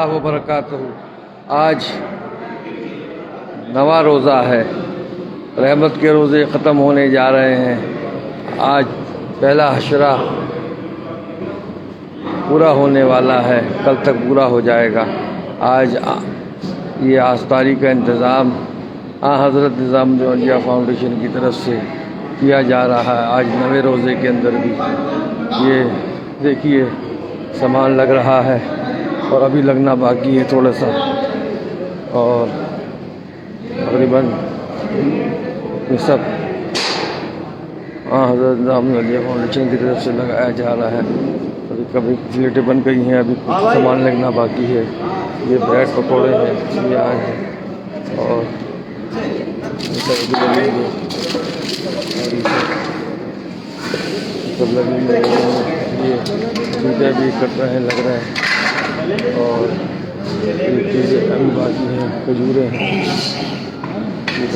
وبرکاتہ۔ آج نواں روزہ ہے، رحمت کے روزے ختم ہونے جا رہے ہیں۔ آج پہلا حشرہ پورا ہونے والا ہے، کل تک پورا ہو جائے گا۔ آج یہ آستاری کا انتظام حضرت نظام الدین فاؤنڈیشن کی طرف سے کیا جا رہا ہے۔ آج نویں روزے کے اندر بھی یہ دیکھیے سامان لگ رہا ہے اور ابھی لگنا باقی ہے تھوڑا سا، اور تقریباً یہ سب حضرت نظام الدین فاؤنڈیشن کی طرف سے لگایا جا رہا ہے۔ ابھی کبھی پلیٹیں بن گئی ہیں، ابھی کچھ سامان لگنا باقی ہے۔ یہ بریڈ پکوڑے ہیں، یہ آئے ہیں اور یہ سب ابھی لگیں گے، اور یہ سب لگیں گے۔ یہ چیزیں بھی کٹ رہے ہیں، لگ رہے ہیں، اور یہ چیزیں ابھی باقی ہیں، کھجوریں ہیں، یہ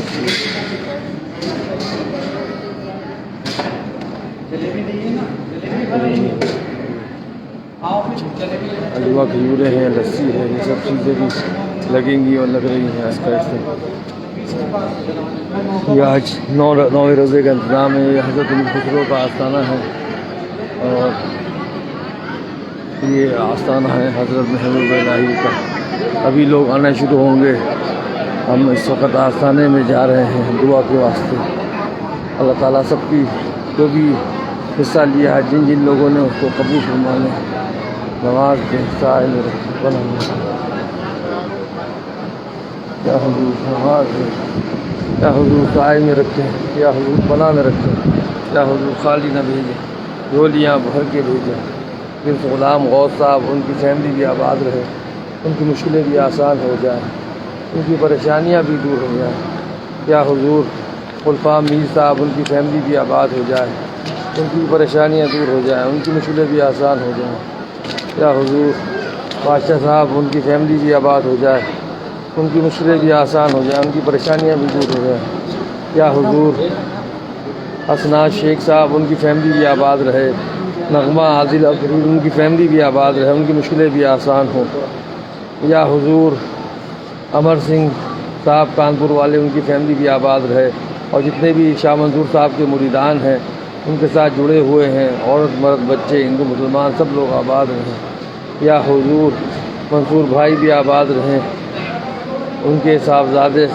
حلوہ کھجوریں ہیں، لسی ہے، یہ سب چیزیں بھی لگیں گی اور لگ رہی ہیں آہستہ آہستہ۔ یہ آج نویں روزے کا انتظام ہے۔ یہ حضرت خسرو کا آستانہ ہے، اور یہ آستانہ ہے حضرت محبوب الہی کا۔ ابھی لوگ آنا شروع ہوں گے۔ ہم اس وقت آستانے میں جا رہے ہیں دعا کے واسطے۔ اللہ تعالیٰ سب کی جو بھی حصہ لیا ہے، جن جن لوگوں نے اس کو قبول فرما لیں، نماز کے سائے میں رکھیں، یا حضور نماز میں، یا حضور سائے میں رکھیں، یا حضور پناہ میں رکھیں، یا حضور خالی نہ بھیجیں، جھولیاں بھر کے بھیجیں۔ پرنس غلام غوث صاحب، ان کی فیملی بھی آباد رہے، ان کی مشکلیں بھی آسان ہو جائیں، ان کی پریشانیاں بھی دور ہو جائیں۔ یا حضور خلفاء میر صاحب، ان کی فیملی بھی آباد ہو جائے، ان کی پریشانیاں دور ہو جائیں، ان کی مشکلیں بھی آسان ہو جائیں۔ یا حضور بادشاہ صاحب، ان کی فیملی بھی آباد ہو جائے، ان کی مشکلیں بھی آسان ہو جائیں، ان کی پریشانیاں بھی دور ہو جائیں۔ یا حضور حسنات شیخ صاحب، ان کی فیملی بھی آباد رہے، نغمہ عادل افرین، ان کی فیملی بھی آباد رہے، ان کی مشکلیں بھی آسان ہوں۔ یا حضور امر سنگھ صاحب کانپور والے، ان کی فیملی بھی آباد رہے، اور جتنے بھی شاہ منظور صاحب کے مریدان ہیں، ان کے ساتھ جڑے ہوئے ہیں، عورت مرد بچے ہندو مسلمان سب لوگ آباد رہیں۔ یا حضور منصور بھائی بھی آباد رہیں، ان کے صاحبزادے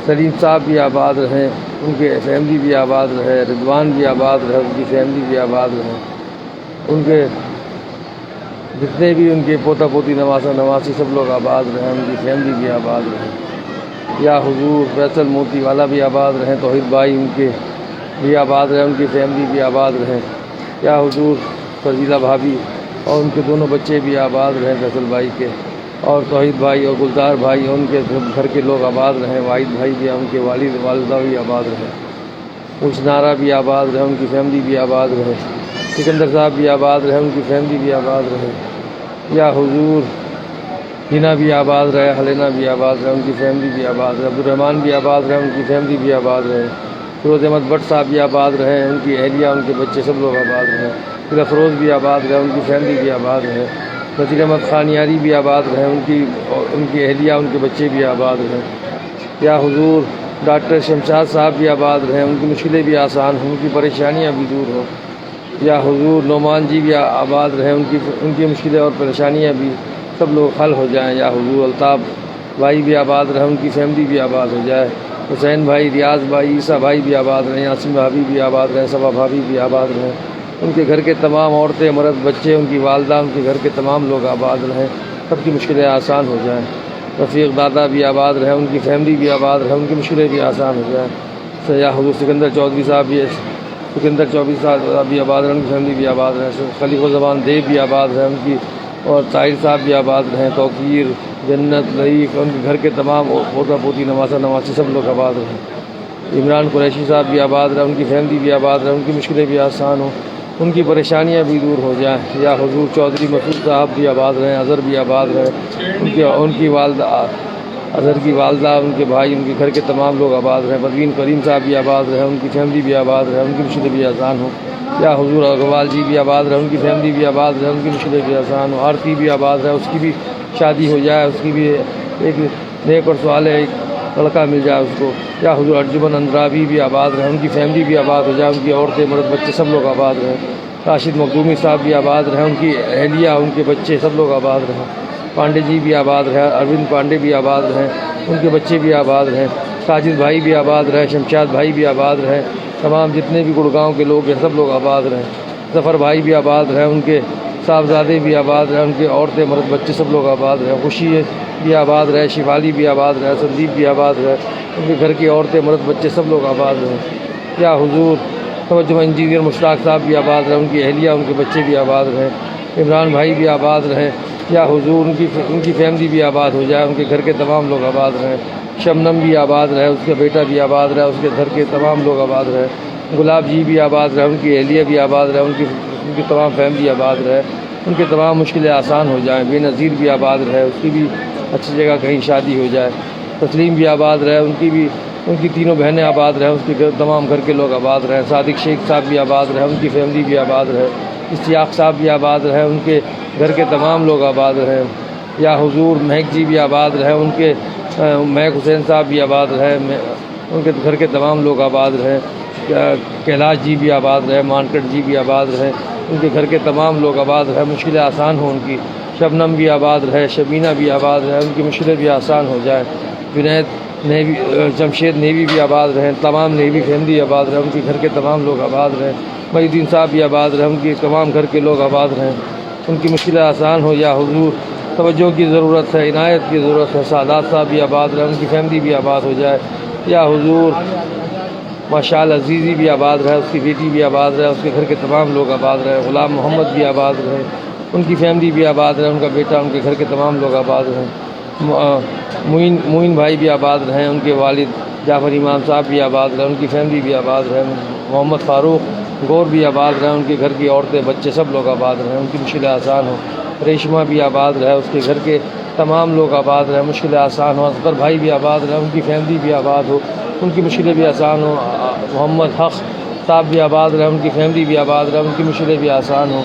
سلیم صاحب بھی آباد رہیں، ان کے فیملی بھی آباد رہے، رضوان بھی آباد رہے، ان کی فیملی بھی آباد رہے، ان کے جتنے بھی ان کے پوتا پوتی نواسا نواسی سب لوگ آباد رہیں، ان کی فیملی بھی آباد رہیں۔ یا حضور فیصل موتی والا بھی آباد رہیں، توحید بھائی ان کے بھی آباد رہیں، ان کی فیملی بھی آباد رہیں۔ یا حضور فضیلہ بھابھی اور ان کے دونوں بچے بھی آباد رہیں، فیصل بھائی کے، اور توحید بھائی اور گلزار بھائی، ان کے گھر کے لوگ آباد رہیں، واحد بھائی بھی، ان کے والد والدہ بھی آباد رہیں، کچھ نارا بھی آباد رہے، ان کی فیملی بھی آباد رہے، سکندر صاحب بھی آباد رہے، ان کی فیملی بھی آباد رہے۔ یا حضور ہینا بھی آباد رہے، حلینا بھی آباد رہے، ان کی فیملی بھی آباد رہے، عبدالرحمٰن بھی آباد رہے، ان کی فیملی بھی آباد رہے، فیروز احمد بٹ صاحب بھی آباد رہے، ان کی اہلیہ ان کے بچے سب لوگ آباد رہے، پھر افروز بھی آباد رہے، ان کی فیملی بھی آباد رہے، نذیر احمد خان یاری بھی آباد رہے، ان کی اہلیہ ان کے بچے بھی آباد رہے۔ یا حضور ڈاکٹر شمشاد صاحب بھی آباد رہے، ان کی مشکلیں بھی آسان ہوں، ان کی پریشانیاں بھی دور ہوں۔ یا حضور نعمان جی بھی آباد رہے، ان کی مشکلیں اور پریشانیاں بھی سب لوگ حل ہو جائیں۔ یا حضور الطاف بھائی بھی آباد رہے، ان کی فیملی بھی آباد ہو جائے، حسین بھائی، ریاض بھائی، عیسیٰ بھائی بھی آباد رہیں، یاسین بھابھی بھی آباد رہیں، صبا بھابھی بھی آباد رہیں، ان کے گھر کے تمام عورتیں مرد بچے، ان کی والدہ، ان کے گھر کے تمام لوگ آباد رہیں، سب کی مشکلیں آسان ہو جائیں۔ رفیق دادا بھی آباد رہیں، ان کی فیملی بھی آباد رہیں، ان کی مشکلیں بھی آسان ہو جائیں۔ یا حضور سکندر چودھری صاحب بھی آباد رہیں، ان کی فیملی بھی آباد رہیں، خلیف الزمان دیو بھی آباد رہیں، ان کی، اور طاہر صاحب بھی آباد رہیں، توقیر، جنت، رئیف، ان کے گھر کے تمام پوتا پوتی نواسا نواسی سب لوگ آباد رہیں۔ عمران قریشی صاحب بھی آباد رہیں، ان کی فیملی بھی آباد رہیں، ان کی مشکلیں بھی آسان ہوں، ان کی پریشانیاں بھی دور ہو جائیں۔ یا حضور چودھری مسعود صاحب بھی آباد رہیں، اظہر بھی آباد رہیں، ان کی والدہ، اظہر کی والدہ، ان کے بھائی، ان کے گھر کے تمام لوگ آباد رہیں۔ پروین کریم صاحب بھی آباد رہیں، ان کی فیملی بھی آباد رہیں، ان کی مشکلیں بھی آسان ہوں۔ یا حضور اقبال جی بھی آباد رہے، ان کی فیملی بھی آباد رہے، ان کی مشکلیں بھی آسان ہو، آرتی بھی آباد رہے، اس کی بھی شادی ہو جائے، اس کی بھی ایک نیک اور صالح ایک لڑکا مل جائے اس کو۔ یا حضور ارجمن اندرابی بھی آباد رہے، ان کی فیملی بھی آباد ہو جائے، ان کی عورتیں مرد بچے سب لوگ آباد رہیں۔ راشد مخدومی صاحب بھی آباد رہیں، ان کی اہلیہ ان کے بچے سب لوگ آباد رہیں۔ پانڈے جی بھی آباد رہے، اروند پانڈے بھی آباد رہیں، ان کے بچے بھی آباد رہیں۔ ساجد بھائی بھی آباد رہے، شمشاد بھائی بھی آباد رہیں، تمام جتنے بھی گڑگاؤں کے لوگ ہیں سب لوگ آباد رہیں۔ ظفر بھائی بھی آباد رہیں، ان کے صاحبزادے بھی آباد رہیں، ان کے عورتیں مرد بچے سب لوگ آباد رہیں۔ خوشی بھی آباد رہے، شیوالی بھی آباد رہے، سندیپ بھی آباد رہے، ان کے گھر کی عورتیں مرد بچے سب لوگ آباد رہیں۔ یا حضور توجہ انجینئر مشتاق صاحب بھی آباد رہے، ان کی اہلیہ ان کے بچے بھی آباد رہیں۔ عمران بھائی بھی آباد رہیں، یا حضور ان کی فیملی بھی آباد ہو جائے، ان کے گھر کے تمام لوگ آباد رہیں۔ شبنم بھی آباد رہے، اس کا بیٹا بھی آباد رہے، اس کے گھر کے تمام لوگ آباد رہے۔ گلاب جی بھی آباد رہے، ان کی اہلیہ بھی آباد رہے، ان کی تمام فیملی آباد رہے، ان کی تمام مشکلیں آسان ہو جائیں۔ بے نظیر بھی آباد رہے، اس کی بھی اچھی جگہ کہیں شادی ہو جائے۔ تسلیم بھی آباد رہے، ان کی تینوں بہنیں آباد رہیں، اس کے تمام گھر کے لوگ آباد رہیں۔ صادق شیخ صاحب بھی آباد رہے، ان کی فیملی بھی آباد رہے۔ اشتیاق صاحب بھی آباد رہے، ان کے گھر کے تمام لوگ آباد رہیں۔ یا حضور مہک جی بھی آباد رہے، ان کے مہک حسین صاحب بھی آباد رہے، ان کے گھر کے تمام لوگ آباد رہیں۔ کیلاش جی بھی آباد رہے، مانکٹ جی بھی آباد رہے، ان کے گھر کے تمام لوگ آباد رہے، مشکلیں آسان ہوں ان کی۔ شبنم بھی آباد رہے، شبینہ بھی آباد رہے، ان کی مشکلیں بھی آسان ہو جائیں۔ جنید نیوی جمشید نیوی بھی آباد رہیں، تمام نیوی فیملی آباد رہے، ان کے گھر کے تمام لوگ آباد رہیں۔ محی الدین صاحب بھی آباد رہے، ان کے تمام گھر کے لوگ آباد رہیں، ان کی مشکلیں آسان ہو۔ یا حضور توجہ کی ضرورت ہے، عنایت کی ضرورت ہے، سعادات صاحب بھی آباد رہے، ان کی فیملی بھی آباد ہو جائے۔ یا حضور ماشاءاللہ عزیزی بھی آباد رہے، اس کی بیٹی بھی آباد رہے، اس کے گھر کے تمام لوگ آباد رہے۔ غلام محمد بھی آباد رہے، ان کی فیملی بھی آباد رہے، ان کا بیٹا ان کے گھر کے تمام لوگ آباد رہے۔ معین بھائی بھی آباد رہیں، ان کے والد جعفر امام صاحب بھی آباد رہے، ان کی فیملی بھی آباد رہے۔ محمد فاروق گور بھی آباد رہے، ان کے گھر کی عورتیں بچے سب لوگ آباد رہیں، ان کی مشکلیں آسان ہوں۔ ریشمہ بھی آباد رہے، اس کے گھر کے تمام لوگ آباد رہیں، مشکلیں آسان ہوں۔ اصغر بھائی بھی آباد رہے، ان کی فیملی بھی آباد ہو، ان کی مشکلیں بھی آسان ہوں۔ محمد حق صاحب بھی آباد رہے، ان کی فیملی بھی آباد رہے، ان کی مشکلیں بھی آسان ہوں۔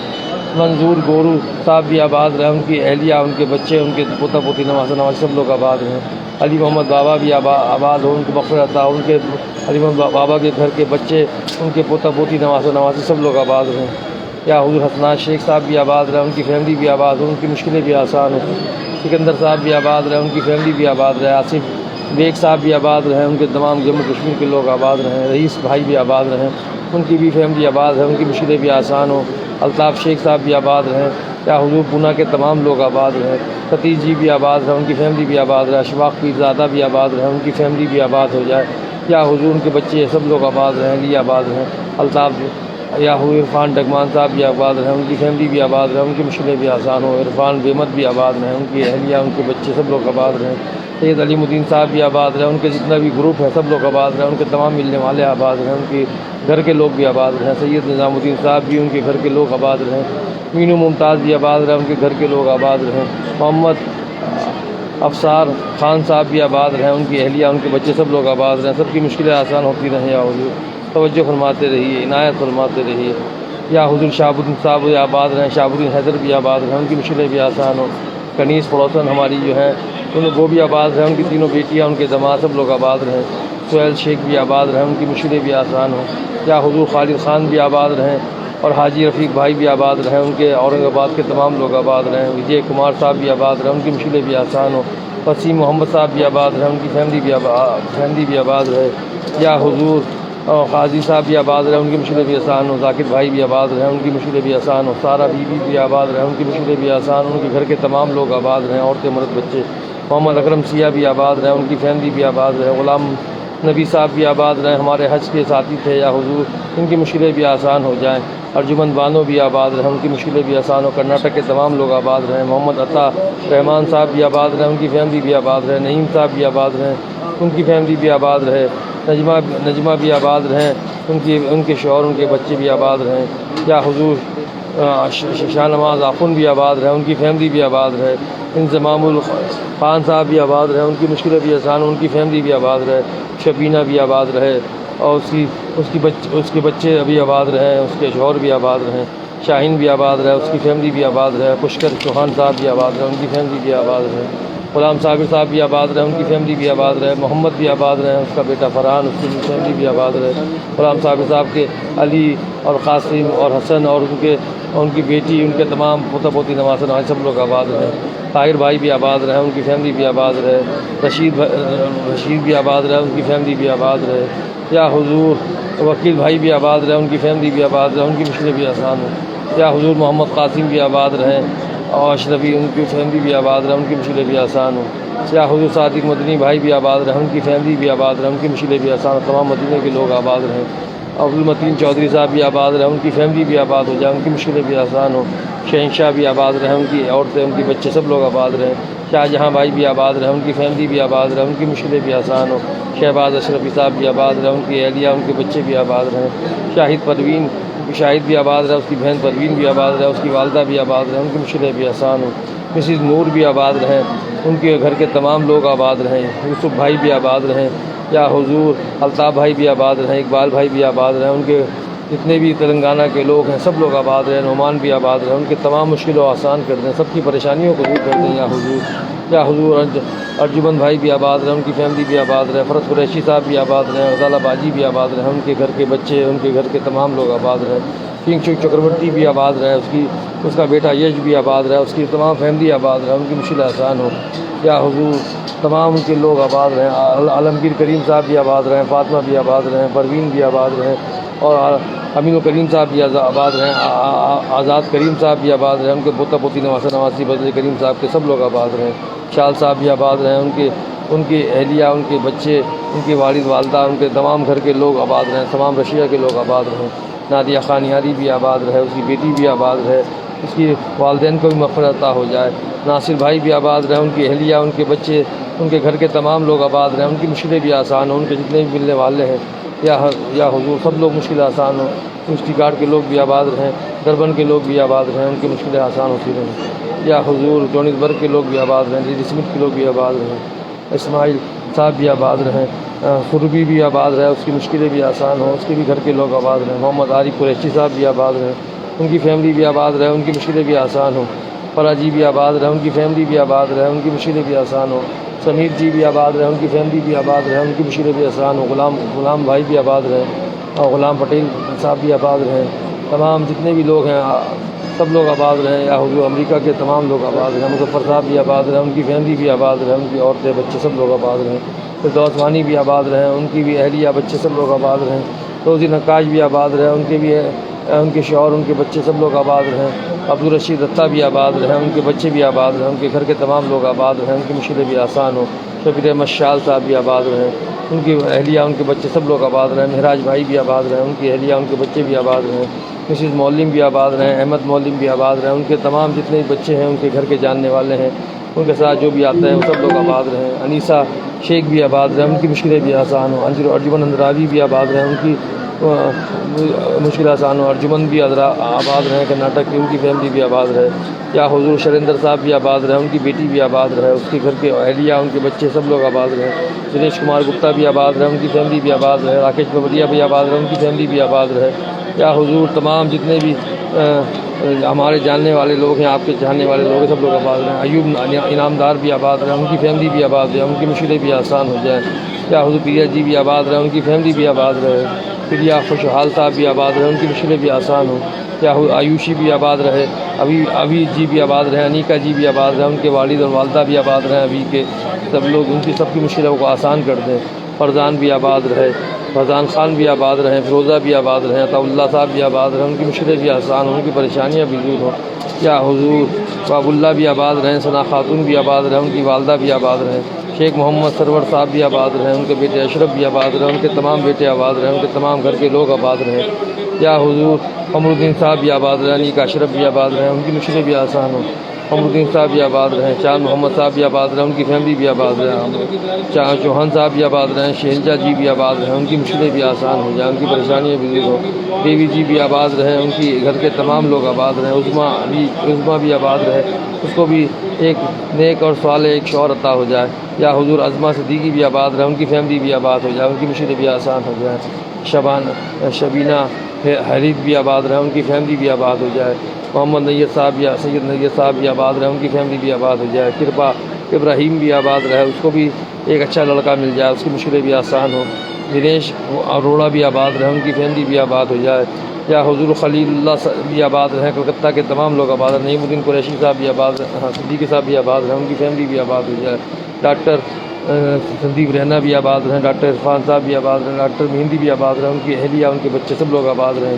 منظور گورو صاحب بھی آباد رہے، ان کی اہلیہ ان کے بچے ان کے پوتا پوتی نوازہ نواز سب لوگ آباد رہیں۔ علی محمد بابا بھی آباد ہو، ان کی مغفرت عطا ہو، ان کے علی محمد بابا کے گھر کے بچے ان کے پوتا پوتی نوازہ نواز سب لوگ آباد رہیں۔ یا حضور حسنات شیخ صاحب بھی آباد رہے، ان کی فیملی بھی آباد ہو، ان کی مشکلیں بھی آسان ہوں۔ سکندر صاحب بھی آباد رہے، ان کی فیملی بھی آباد رہے۔ آصف بیگ صاحب بھی آباد رہیں، ان کے تمام جموں کشمیر کے لوگ آباد رہیں۔ رئیس بھائی بھی آباد رہیں، ان کی بھی فیملی آباد ہے، ان کی مشکلیں بھی آسان ہوں۔ الطاف شیخ صاحب بھی آباد رہیں۔ یا حضور پونا کے تمام لوگ آباد رہیں۔ ستیش جی بھی آباد رہیں، ان کی فیملی بھی آباد رہے۔ اشفاق پیرزادہ بھی آباد رہیں، ان کی فیملی بھی آباد ہو جائے۔ یا حضور ان کے بچے سب لوگ آباد رہیں، لی آباد رہیں۔ الطاف یا حضور عرفان ڈگمان صاحب بھی آباد رہیں، ان کی فیملی بھی آباد رہیں، ان کی مشکلیں بھی آسان ہوں۔ عرفان بےمت بھی آباد رہیں، ان کی اہلیہ ان کے بچے سب لوگ آباد رہیں۔ سید علیم الدین صاحب بھی آباد رہیں، ان کے جتنا بھی گروپ ہے سب لوگ آباد رہیں، ان کے تمام ملنے والے آباد رہیں، ان کے گھر کے لوگ بھی آباد رہیں۔ سید نظام الدین صاحب بھی ان کے گھر کے لوگ آباد رہیں۔ مینو ممتاز بھی آباد رہیں، ان کے گھر کے لوگ آباد رہیں۔ محمد افسار خان صاحب بھی آباد رہیں، ان کی اہلیہ ان کے بچے سب لوگ آباد رہیں، سب کی مشکلیں آسان ہوتی رہیں۔ یا حضور توجہ فرماتے رہیے، عنایت فرماتے رہیے۔ یا حضور شہاب الدین صاحب بھی آباد رہیں، شہاب الدین حیدر بھی آباد رہیں، ان کی مشکلیں بھی آسان ہوں۔ کنیز پڑوسن ہماری جو ہے وہ بھی آباد رہیں، ان کی تینوں بیٹیاں ان کے دماغ سب لوگ آباد رہیں۔ سہیل شیخ بھی آباد رہیں، ان کی مشکلیں بھی آسان ہوں۔ یا حضور خالد خان بھی آباد رہیں، اور حاجی رفیق بھائی بھی آباد رہیں، ان کے اورنگ آباد کے تمام لوگ آباد رہیں۔ وجے کمار صاحب بھی آباد رہیں، ان کی مشکلیں بھی آسان ہوں۔ وسیم محمد صاحب بھی آباد رہیں، ان کی فیملی بھی آباد رہے۔ یا حضور قاضی صاحب بھی آباد رہیں، ان کی مشکلیں بھی آسان ہوں۔ ذاکر بھائی بھی آباد رہیں، ان کی مشکلیں بھی آسان ہوں۔ سارا بی بی بھی آباد رہیں، ان کی مشکلیں بھی آسان ہوں۔ ان کے گھر کے تمام لوگ آباد رہیں، عورتیں مرد بچے۔ محمد اکرم سیاہ بھی آباد رہیں، ان کی فیملی بھی آباد رہے۔ غلام نبی صاحب بھی آباد رہیں، ہمارے حج کے ساتھی تھے۔ یا حضور ان کی مشکلیں بھی آسان ہو جائیں۔ ارجمن بانو بھی آباد رہیں، ان کی مشکلیں بھی آسان ہو۔ کرناٹک کے تمام لوگ آباد رہیں۔ محمد عطا رحمان صاحب بھی آباد رہیں، ان کی فیملی بھی آباد رہے۔ نعیم صاحب بھی آباد رہیں، ان کی فیملی بھی آباد رہے۔ نجمہ بھی آباد رہیں، ان کے شوہر ان کے بچے بھی آباد رہیں۔ یا حضور شاہ نواز آخن بھی آباد رہے، ان کی فیملی بھی آباد رہے۔ انضمام الخان صاحب بھی آباد رہے، ان کی مشکلیں بھی آسان، ان کی فیملی بھی آباد رہے۔ شبینہ بھی آباد رہے، اور اس کے بچے ابھی آباد رہیں، اس کے شوہر بھی آباد رہیں، شاہین بھی آباد رہے، اس کی فیملی بھی آباد رہے، پشکر چوہان صاحب بھی آباد رہے، ان کی فیملی بھی آباد رہے، غلام صابر صاحب بھی آباد رہے، ان کی فیملی بھی آباد رہے، محمد بھی آباد رہے، اس کا بیٹا فرحان، اس کی فیملی بھی آباد رہے، غلام صابر صاحب کے علی اور قاسم اور حسن اور ان کی بیٹی، ان کے تمام پوتا پوتی نواسن آج سب لوگ آباد رہے، طاہر بھائی بھی آباد رہے، ان کی فیملی بھی آباد رہے، رشید بھی آباد رہے، ان کی فیملی بھی آباد رہے، یا حضور وکیل بھائی بھی آباد رہے، ان کی فیملی بھی آباد رہے، ان کی مشکلیں بھی آسان ہوں، یا حضور محمد قاسم بھی آباد رہیں اور اشرفی، ان کی فیملی بھی آباد رہے، ان کی مشکلیں بھی آسان ہوں، یا حضور صادق مدنی بھائی بھی آباد رہے، ان کی فیملی بھی آباد رہے، ان کی مشکلیں بھی آسان، تمام مدینے کے لوگ آباد رہیں، عبدالمتین چودھری صاحب بھی آباد رہے، ان کی فیملی بھی آباد ہو جائے، ان کی مشکلیں بھی آسان ہوں، شہنشاہ بھی آباد رہے، ان کی عورتیں، ان کے بچے سب لوگ آباد رہیں، شاہ جہاں بھائی بھی آباد رہے، ان کی فیملی بھی آباد رہے، ان کی مشکلیں بھی آسان ہوں، شہباز اشرفی صاحب بھی آباد رہے، ان کی اہلیہ، ان کے بچے بھی آباد رہیں، شاہد بھی آباد رہے، اس کی بہن پروین بھی آباد رہے، اس کی والدہ بھی آباد رہے، ان کی مشکلیں بھی آسان ہوں، مسز نور بھی آباد رہیں، ان کے گھر کے تمام لوگ آباد رہیں، یوسف بھائی بھی آباد رہیں، یا حضور الطاف بھائی بھی آباد رہیں، اقبال بھائی بھی آباد رہیں، ان کے جتنے بھی تلنگانہ کے لوگ ہیں سب لوگ آباد رہیں، نعمان بھی آباد رہیں، ان کے تمام مشکلوں آسان کر دیں، سب کی پریشانیوں کو دور کر دیں، یا حضور ارجمن بھائی بھی آباد رہے، ان کی فیملی بھی آباد رہے، فرد قریشی صاحب بھی آباد رہے، غزالہ باجی بھی آباد رہے، ان کے گھر کے بچے، ان کے گھر کے تمام لوگ آباد رہے، کنگ شیخ چکرورتی بھی آباد رہے، اس کا بیٹا یش بھی آباد رہے، اس کی تمام فیملی آباد رہے، ان کی مشکل آسان ہو، یا حضور تمام ان کے لوگ آباد رہیں، عالمگیر کریم صاحب بھی آباد رہیں، فاطمہ بھی آباد رہیں، پروین بھی آباد رہیں، اور امین الکریم صاحب بھی آباد رہیں، آزاد کریم صاحب بھی آباد رہیں، ان کے پوتا پوتی نواسہ نواسی بدر کریم صاحب کے سب لوگ آباد رہیں، شال صاحب بھی آباد رہیں، ان کی اہلیہ، ان کے بچے، ان کے والد والدہ، ان کے تمام گھر کے لوگ آباد رہیں، تمام رشیہ کے لوگ آباد رہیں، نادیہ خانیاری بھی آباد رہے، اس کی بیٹی بھی آباد رہے، اس کی والدین کو بھی مغفرت عطا ہو جائے، ناصر بھائی بھی آباد رہے، ان کی اہلیہ، ان کے بچے، ان کے گھر کے تمام لوگ آباد رہیں، ان کی مشکلیں بھی آسان ہوں، ان کے جتنے بھی ملنے والے ہیں، یا حضور سب لوگ مشکل آسان ہوں، کشتی گاڑ کے لوگ بھی آباد رہیں، دربن کے لوگ بھی آباد رہیں، ان کی مشکلیں آسان ہوتی رہیں، یا حضور جونسبرگ کے لوگ بھی آباد رہیں، ڈی اسمتھ کے لوگ بھی آباد رہیں، اسماعیل صاحب بھی آباد رہیں، سربی بھی آباد رہے، اس کی مشکلیں بھی آسان ہوں، اس کے بھی گھر کے لوگ آباد رہیں، محمد عارف قریشی صاحب بھی آباد رہیں، ان کی فیملی بھی آباد رہے، ان کی مشکلیں بھی آسان ہوں، فراجی بھی آباد رہے، ان کی فیملی بھی آباد رہے، ان کی مشکلیں بھی آسان ہوں، سمیر جی بھی آباد رہے، ان کی فیملی بھی آباد رہے، ان کی مشکلیں بھی آسان ہوں، غلام بھائی بھی آباد رہے، اور غلام پٹیل صاحب بھی آباد رہے، تمام جتنے بھی لوگ ہیں سب لوگ آباد رہیں، یا حضور امریکہ کے تمام لوگ آباد رہیں، مظفر صاحب بھی آباد رہے، ان کی فیملی بھی آباد رہے، ان کی عورتیں بچے سب لوگ آباد رہیں، فردوس وانی بھی آباد رہیں، ان کی بھی اہلیہ بچے سب لوگ آباد رہیں، روزی نقاش بھی آباد رہے، ان کے شوہر، ان کے بچے سب لوگ آباد رہیں، عبدالرشید دتہ بھی آباد رہیں، ان کے بچے بھی آباد رہیں، ان کے گھر کے تمام لوگ آباد رہیں، ان کی مشکلیں بھی آسان ہوں، شبیر احمد شال صاحب بھی آباد رہیں، ان کی اہلیہ، ان کے بچے سب لوگ آباد رہیں، مہراج بھائی بھی آباد رہیں، ان کی اہلیہ، ان کے بچے بھی آباد رہیں، مسز مولم بھی آباد رہیں، احمد مولم بھی آباد رہیں، ان کے تمام جتنے بھی بچے ہیں، ان کے گھر کے جاننے والے ہیں، ان کے ساتھ جو بھی آتے ہیں وہ سب لوگ آباد رہیں، انیسہ شیخ بھی آباد رہیں، ان کی مشکلیں بھی آسان ہوں، ارجمن اندراوی بھی آباد رہیں، ان کی مشکل آسان ہوں، ارجمن بھی آباد رہیں کرناٹک کی، ان کی فیملی بھی آباد رہے، یا حضور شریندر صاحب بھی آباد رہے، ان کی بیٹی بھی آباد رہے، اس کے گھر کے اہلیہ، ان کے بچے سب لوگ آباد رہے، دنیش کمار گپتا بھی آباد رہے، ان کی فیملی بھی آباد رہے، راکیش ببریا بھی آباد رہے، ان کی فیملی بھی آباد رہے، یا حضور تمام جتنے بھی ہمارے جاننے والے لوگ ہیں، آپ کے جاننے والے لوگ ہیں، سب لوگ آباد رہیں، ایوب انعامدار بھی آباد رہے، ان کی فیملی بھی آباد رہے، ان کی مشکلیں بھی آسان ہو جائیں، یا حضور پریا جی بھی آباد رہے، ان کی فیملی بھی آباد رہے، پریا خوشحال صاحب بھی آباد رہے، ان کی مشکلیں بھی آسان ہوں، یا آیوشی بھی آباد رہے، ابھی جی بھی آباد رہے، انیکا جی بھی آباد رہے، ان کے والد اور والدہ بھی آباد رہے، ابھی کے سب لوگ، ان کی سب کی مشکلوں کو آسان کر دیں، فرزان بھی آباد رہے، فرزان خان بھی آباد رہیں، فروزہ بھی آباد رہیں، عطا اللہ صاحب بھی آباد رہیں، ان کی مشکلیں بھی آسان ہوں، ان کی پریشانیاں بھی دور ہوں، یا حضور باب اللہ بھی آباد رہیں، ثنا خاتون بھی آباد رہیں، ان کی والدہ بھی آباد رہیں، شیخ محمد سرور صاحب بھی آباد رہیں، ان کے بیٹے اشرف بھی آباد رہیں، ان کے تمام بیٹے آباد رہیں، ان کے تمام گھر کے لوگ آباد رہیں، یا حضور قمر الدین صاحب بھی آباد رہیں، انیکا اشرف بھی آباد رہیں، ان کی مشکلیں بھی آسان ہوں، قمر الدین صاحب بھی آباد رہیں، چاند محمد صاحب بھی آباد رہیں، ان کی فیملی بھی آباد رہیں، چوہان صاحب بھی آباد رہیں، شہنجہ جی بھی آباد رہیں، ان کی مشکلیں بھی آسان ہو جائیں، ان کی پریشانیاں بھی دور ہوں، دیوی جی بھی آباد رہیں، ان کی گھر کے تمام لوگ آباد رہیں، عظما بھی آباد رہے، اس کو بھی ایک نیک اور صالح ایک شوہر عطا ہو جائے، یا حضور عظمہ صدیقی بھی آباد رہے، ان کی فیملی بھی آباد ہو جائے، ان کی مشکلیں بھی آسان ہو جائیں، شبینہ حریف بھی آباد رہے، ان کی فیملی بھی آباد ہو جائے۔ محمد نیت صاحب یا سید نیت صاحب بھی آباد رہے، ان کی فیملی بھی آباد ہو جائے۔ کرپا ابراہیم بھی آباد رہے، اس کو بھی ایک اچھا لڑکا مل جائے، اس کی مشکلیں بھی آسان ہوں۔ دنیش اروڑا بھی آباد رہے، ان کی فیملی بھی آباد ہو جائے۔ یا حضور خلیل اللہ بھی آباد رہے، کلکتہ کے تمام لوگ آباد رہے۔ نعیم الدین قریشی صاحب بھی آباد رہے، صدیقی صاحب بھی آباد رہے، ان کی فیملی بھی آباد ہو جائے۔ ڈاکٹر سندیپ رینا بھی آباد رہے، ڈاکٹر عرفان صاحب بھی آباد رہے، ڈاکٹر مہندی بھی آباد رہے، ان کی اہلیہ ان کے بچے سب لوگ آباد رہیں۔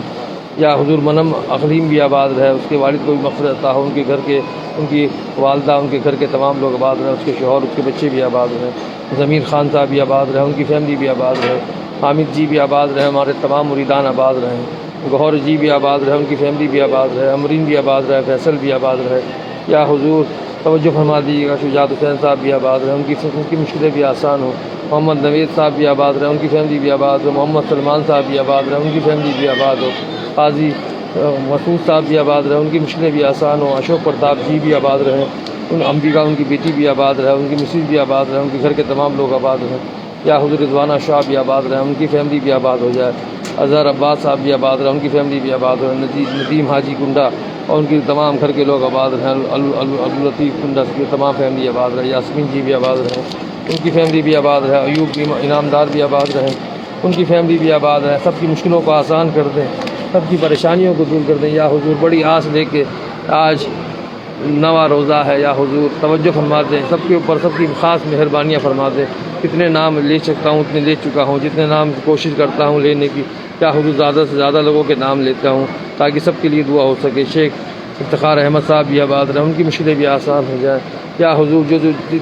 یا حضور منم اقلیم بھی آباد رہے، اس کے والد کو بھی مغفرت عطا ہو، ان کے گھر کے، ان کی والدہ، ان کے گھر کے تمام لوگ آباد رہیں، اس کے شوہر، اس کے بچے بھی آباد رہیں۔ ضمیر خان صاحب بھی آباد رہے، ان کی فیملی بھی آباد رہے۔ حامد جی بھی آباد رہے، ہمارے تمام مریدان آباد رہیں۔ گوہر جی بھی آباد رہے، ان کی فیملی بھی آباد رہے۔ امرین بھی آباد رہے، فیصل بھی آباد رہے۔ یا حضور توجہ فرما دیجیے گا، شجاعت حسین صاحب بھی آباد رہے، ان کی مشکلیں بھی آسان ہوں۔ محمد نوید صاحب بھی آباد رہے، ان کی فیملی بھی آباد ہو۔ محمد سلمان صاحب بھی آباد رہے، ان کی فیملی بھی آباد ہو۔ قاضی مسعود صاحب بھی آباد رہے، ان کی مشکلیں بھی آسان ہوں۔ اشوک پرتاپ جی بھی آباد رہے، ان انبیکا ان کی بیٹی بھی آباد رہے، ان کی مسز بھی آباد رہے، ان کے گھر کے تمام لوگ آباد رہیں۔ یا حضور رضوانہ شاہ بھی آباد رہے، ان کی فیملی بھی آباد ہو جائے۔ اظہر عباس صاحب بھی آباد رہے، ان کی فیملی بھی آباد ہو۔ ندیم حاجی کنڈا اور ان کے تمام گھر کے لوگ آباد رہیں۔ عبداللطیف کنڈا کی تمام فیملی آباد رہے۔ یاسمین جی بھی آباد رہیں، ان کی فیملی بھی آباد رہے۔ ایوب انعامدار بھی آباد رہیں، ان کی فیملی بھی آباد رہے۔ سب کی مشکلوں کو آسان کر دیں، سب کی پریشانیوں کو دور کر دیں۔ یا حضور بڑی آس لے کے آج نواں روزہ ہے، یا حضور توجہ فرما دیں، سب کے اوپر سب کی خاص مہربانیاں فرما دیں۔ کتنے نام لے سکتا ہوں اتنے لے چکا ہوں، جتنے نام کوشش کرتا ہوں لینے کی، یا حضور زیادہ سے زیادہ لوگوں کے نام لیتا ہوں تاکہ سب کے لیے دعا ہو سکے۔ شیخ افتخار احمد صاحب بھی آباد رہے، ان کی مشکلیں بھی آسان ہو جائیں۔ یا حضور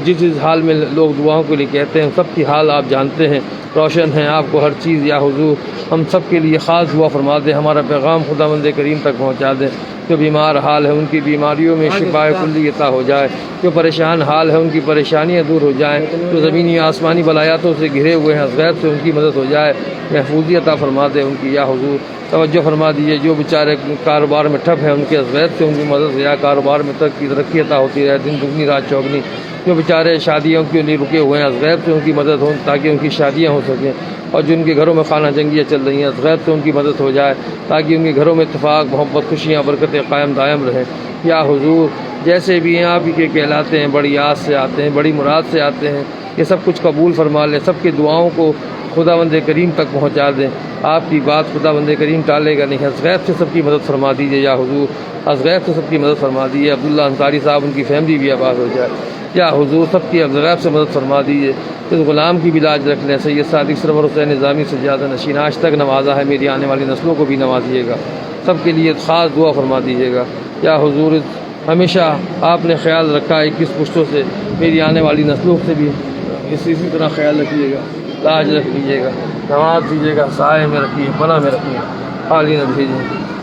جس حال میں لوگ دعاؤں کے لیے کہتے ہیں، سب کی حال آپ جانتے ہیں، روشن ہیں آپ کو ہر چیز۔ یا حضور ہم سب کے لیے خاص دعا فرما دیں، ہمارا پیغام خداوند کریم تک پہنچا دیں۔ جو بیمار حال ہے ان کی بیماریوں میں شفاء کلی عطا ہو جائے، جو پریشان حال ہے ان کی پریشانیاں دور ہو جائیں، جو زمینی آسمانی بلایاتوں سے گھرے ہوئے ہیں غیب سے ان کی مدد ہو جائے، محفوظی عطا فرما دے ان کی۔ یا حضور توجہ فرما دیجیے، جو بیچارے کاروبار میں ٹھپ ہیں ان کے غیب سے ان کی مدد ہو جائے، کاروبار میں ترقی عطا ہوتی رہے، دن دگنی رات چوگنی۔ جو بیچارے شادیوں کے لیے رکے ہوئے ہیں غیب سے ان کی مدد ہو تاکہ ان کی شادیاں ہو سکیں، اور جن کے گھروں میں خانہ جنگیاں چل رہی ہیں غیب سے ان کی مدد ہو جائے تاکہ ان کے گھروں میں اتفاق، محبت، خوشیاں، برکتیں قائم دائم رہیں۔ یا حضور جیسے بھی ہیں آپ ہی کے کہلاتے ہیں، بڑی آس سے آتے ہیں، بڑی مراد سے آتے ہیں، یہ سب کچھ قبول فرما لیں، سب کی دعاؤں کو خداوند کریم تک پہنچا دیں۔ آپ کی بات خداوند کریم ٹالے گا نہیں، از غیب سے سب کی مدد فرما دیجیے۔ یا حضور از غیب سے سب کی مدد فرما دیجیے۔ عبداللہ انصاری صاحب ان کی فیملی بھی آباد ہو جائے۔ یا حضور سب کی از غیب سے مدد فرما دیجیے۔ اس غلام کی بھی لاج رکھ لیں، سید صادق سرور حسین نظامی سے زیادہ نشین آج تک نوازا ہے، میری آنے والی نسلوں کو بھی نوازیے گا، سب کے لیے خاص دعا فرما دیجیے گا۔ یا حضور ہمیشہ آپ نے خیال رکھا 21 پشتوں سے، میری آنے والی نسلوں سے بھی اسی طرح خیال رکھیے گا، لاج رکھ لیجیے گا، نواز دیجیے گا، سائے میں رکھیے، پناہ میں رکھیے، خالی نہ بھیجیں،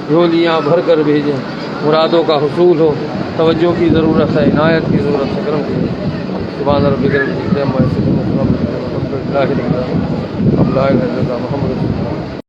جھولیاں بھر کر بھیجیں، مرادوں کا حصول ہو۔ توجہ کی ضرورت ہے، عنایت کی ضرورت ہے، کرم کی۔ سبحان ربک رب العزت عما یصفون، وسلام علی المرسلین، والحمد للہ رب العالمین۔ اب لا الہ الا اللہ محمد رسول اللہ۔